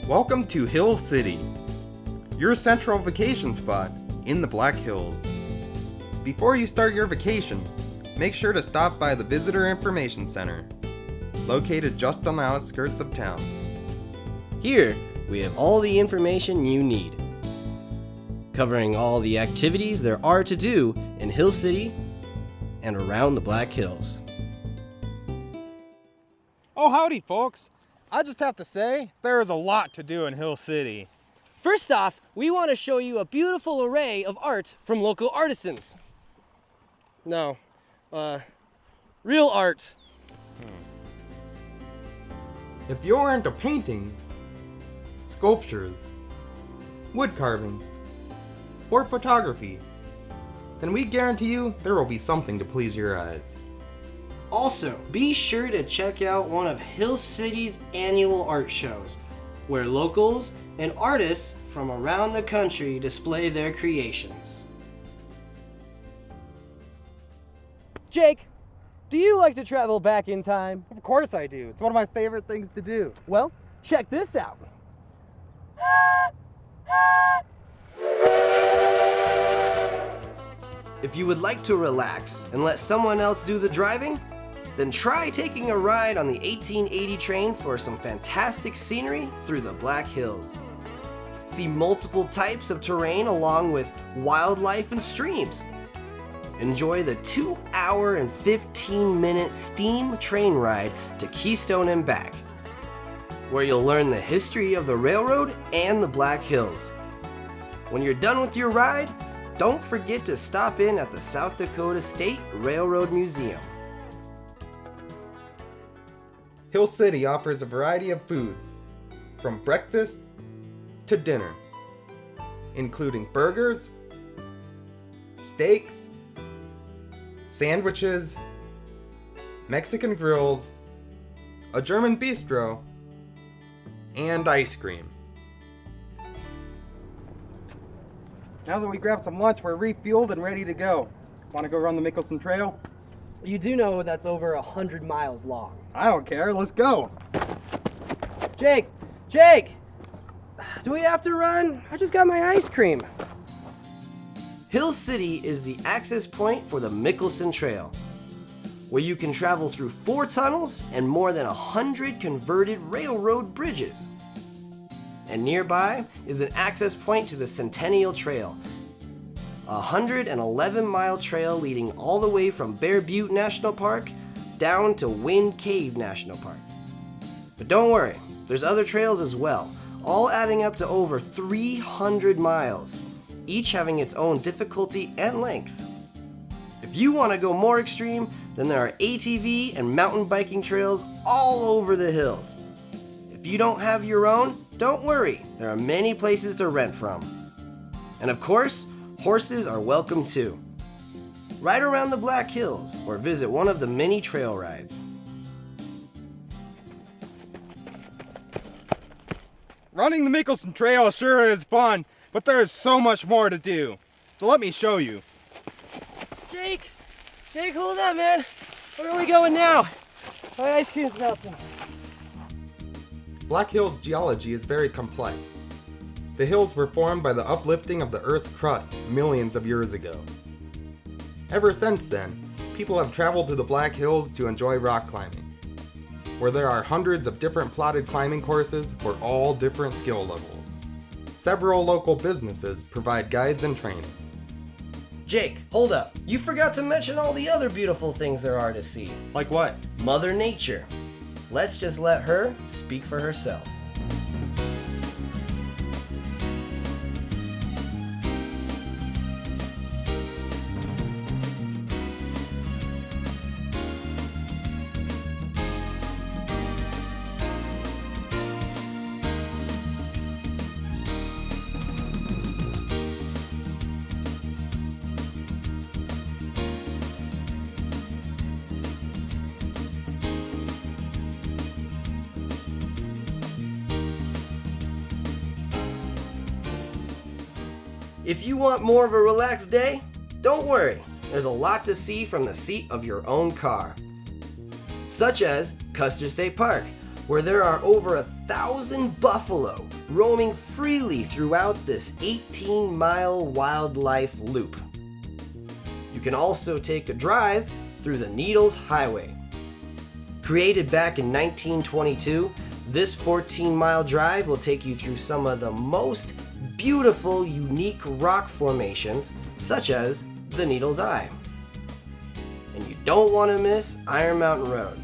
Welcome to Hill City, your central vacation spot in the Black Hills. Before you start your vacation, make sure to stop by the Visitor Information Center, located just on the outskirts of town. Here, we have all the information you need, covering all the activities there are to do in Hill City and around the Black Hills. Oh, howdy, folks. I just have to say, there is a lot to do in Hill City. First off, we want to show you a beautiful array of art from local artisans. No, real art. If you're into painting, sculptures, wood carving, or photography, then we guarantee you there will be something to please your eyes. Also, be sure to check out one of Hill City's annual art shows, where locals and artists from around the country display their creations. Jake, do you like to travel back in time? Of course I do. It's one of my favorite things to do. Well, check this out. If you would like to relax and let someone else do the driving, then try taking a ride on the 1880 train for some fantastic scenery through the Black Hills. See multiple types of terrain along with wildlife and streams. Enjoy the 2-hour and 15-minute steam train ride to Keystone and back, where you'll learn the history of the railroad and the Black Hills. When you're done with your ride, don't forget to stop in at the South Dakota State Railroad Museum. Hill City offers a variety of foods, from breakfast to dinner, including burgers, steaks, sandwiches, Mexican grills, a German bistro, and ice cream. Now that we grabbed some lunch, we're refueled and ready to go. Want to go run the Mickelson Trail? You do know that's over 100 miles long. I don't care. Let's go. Jake! Do we have to run? I just got my ice cream. Hill City is the access point for the Mickelson Trail, where you can travel through 4 tunnels and more than 100 converted railroad bridges. And nearby is an access point to the Centennial Trail, a 111-mile trail leading all the way from Bear Butte National Park down to Wind Cave National Park. But don't worry, there's other trails as well, all adding up to over 300 miles, each having its own difficulty and length. If you want to go more extreme, then there are ATV and mountain biking trails all over the hills. If you don't have your own, don't worry, there are many places to rent from. And of course, horses are welcome too. Ride around the Black Hills or visit one of the many trail rides. Running the Mickelson Trail sure is fun, but there is so much more to do. So let me show you. Jake, hold up, man. Where are we going now? My ice cream's melting. Black Hills geology is very complex. The hills were formed by the uplifting of the Earth's crust millions of years ago. Ever since then, people have traveled to the Black Hills to enjoy rock climbing, where there are hundreds of different plotted climbing courses for all different skill levels. Several local businesses provide guides and training. Jake, hold up. You forgot to mention all the other beautiful things there are to see. Like what? Mother Nature. Let's just let her speak for herself. If you want more of a relaxed day, don't worry, there's a lot to see from the seat of your own car. Such as Custer State Park, where there are over 1,000 buffalo roaming freely throughout this 18-mile wildlife loop. You can also take a drive through the Needles Highway. Created back in 1922, this 14-mile drive will take you through some of the most beautiful, unique rock formations, such as the Needles Eye. And you don't want to miss Iron Mountain Road.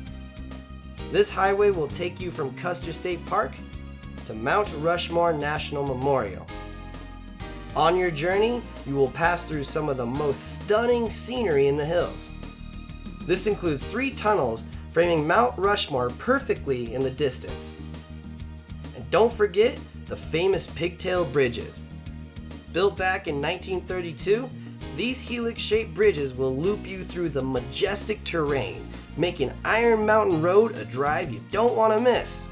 This highway will take you from Custer State Park to Mount Rushmore National Memorial. On your journey, you will pass through some of the most stunning scenery in the hills. This includes 3 tunnels framing Mount Rushmore perfectly in the distance. And don't forget the famous pigtail bridges. Built back in 1932, these helix-shaped bridges will loop you through the majestic terrain, making Iron Mountain Road a drive you don't want to miss.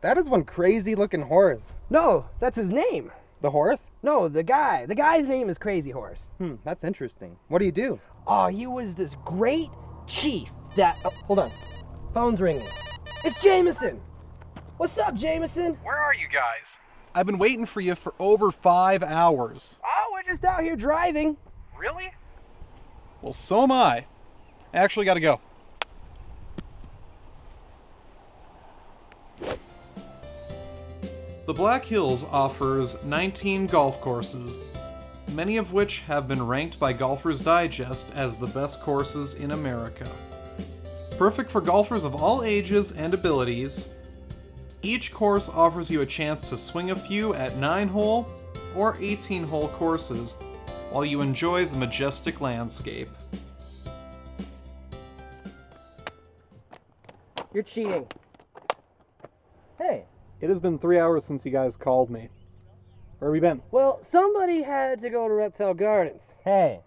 That is one crazy looking horse. No, that's his name. The horse? No, the guy. The guy's name is Crazy Horse. That's interesting. What do you do? Oh, he was this great chief that... Oh, hold on. Phone's ringing. It's Jameson. What's up, Jameson? Where are you guys? I've been waiting for you for over 5 hours. Oh, we're just out here driving. Really? Well, so am I. I actually gotta go. The Black Hills offers 19 golf courses, many of which have been ranked by Golfer's Digest as the best courses in America. Perfect for golfers of all ages and abilities, each course offers you a chance to swing a few at 9-hole or 18-hole courses while you enjoy the majestic landscape. You're cheating. Hey. It has been 3 hours since you guys called me. Where have you been? Well, somebody had to go to Reptile Gardens. Hey,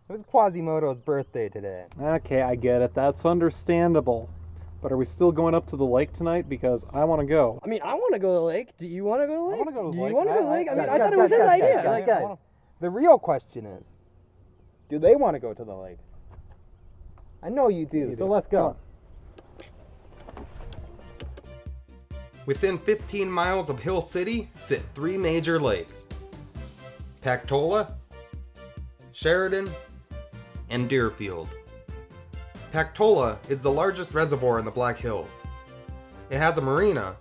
it was Quasimodo's birthday today. Okay, I get it. That's understandable. But are we still going up to the lake tonight? Because I want to go. I mean, I want to go to the lake. Do you want to go to the lake? I want to go to the Do lake. you want to go to the lake? I mean, I Guys, thought it was his guys, idea. guys, Like, guys. The real question is, do they want to go to the lake? I know you do, so let's go. Within 15 miles of Hill City sit 3 major lakes: Pactola, Sheridan, and Deerfield. Pactola is the largest reservoir in the Black Hills. It has a marina,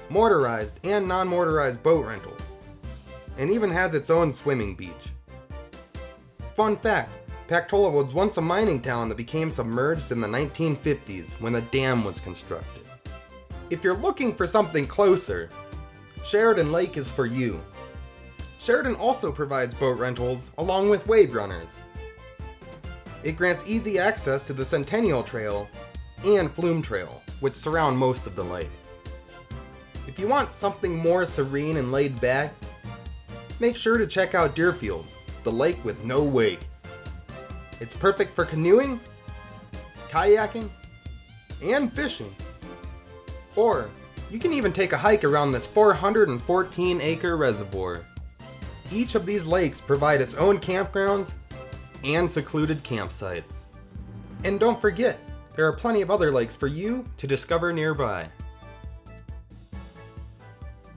motorized and non-motorized boat rentals, and even has its own swimming beach. Fun fact, Pactola was once a mining town that became submerged in the 1950s when a dam was constructed. If you're looking for something closer, Sheridan Lake is for you. Sheridan also provides boat rentals along with wave runners. It grants easy access to the Centennial Trail and Flume Trail, which surround most of the lake. If you want something more serene and laid back, make sure to check out Deerfield, the lake with no wake. It's perfect for canoeing, kayaking, and fishing. Or you can even take a hike around this 414-acre reservoir. Each of these lakes provide its own campgrounds and secluded campsites. And don't forget, there are plenty of other lakes for you to discover nearby.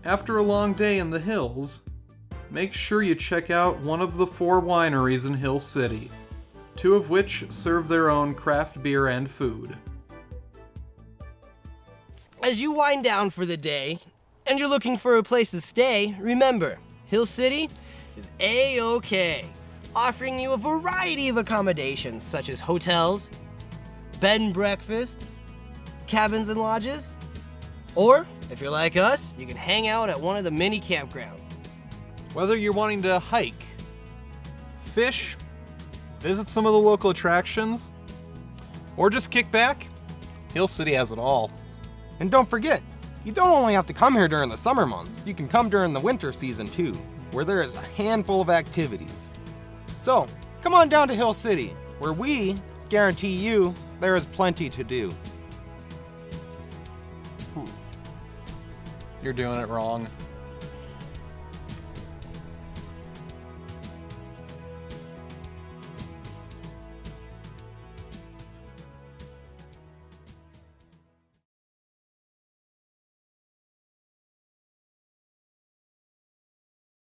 After a long day in the hills, make sure you check out one of the 4 wineries in Hill City, 2 of which serve their own craft beer and food. As you wind down for the day, and you're looking for a place to stay, remember, Hill City is A-OK, offering you a variety of accommodations such as hotels, bed and breakfast, cabins and lodges, or, if you're like us, you can hang out at one of the mini campgrounds. Whether you're wanting to hike, fish, visit some of the local attractions, or just kick back, Hill City has it all. And don't forget, you don't only have to come here during the summer months, you can come during the winter season too, where there is a handful of activities. So, come on down to Hill City, where we guarantee you there is plenty to do. You're doing it wrong.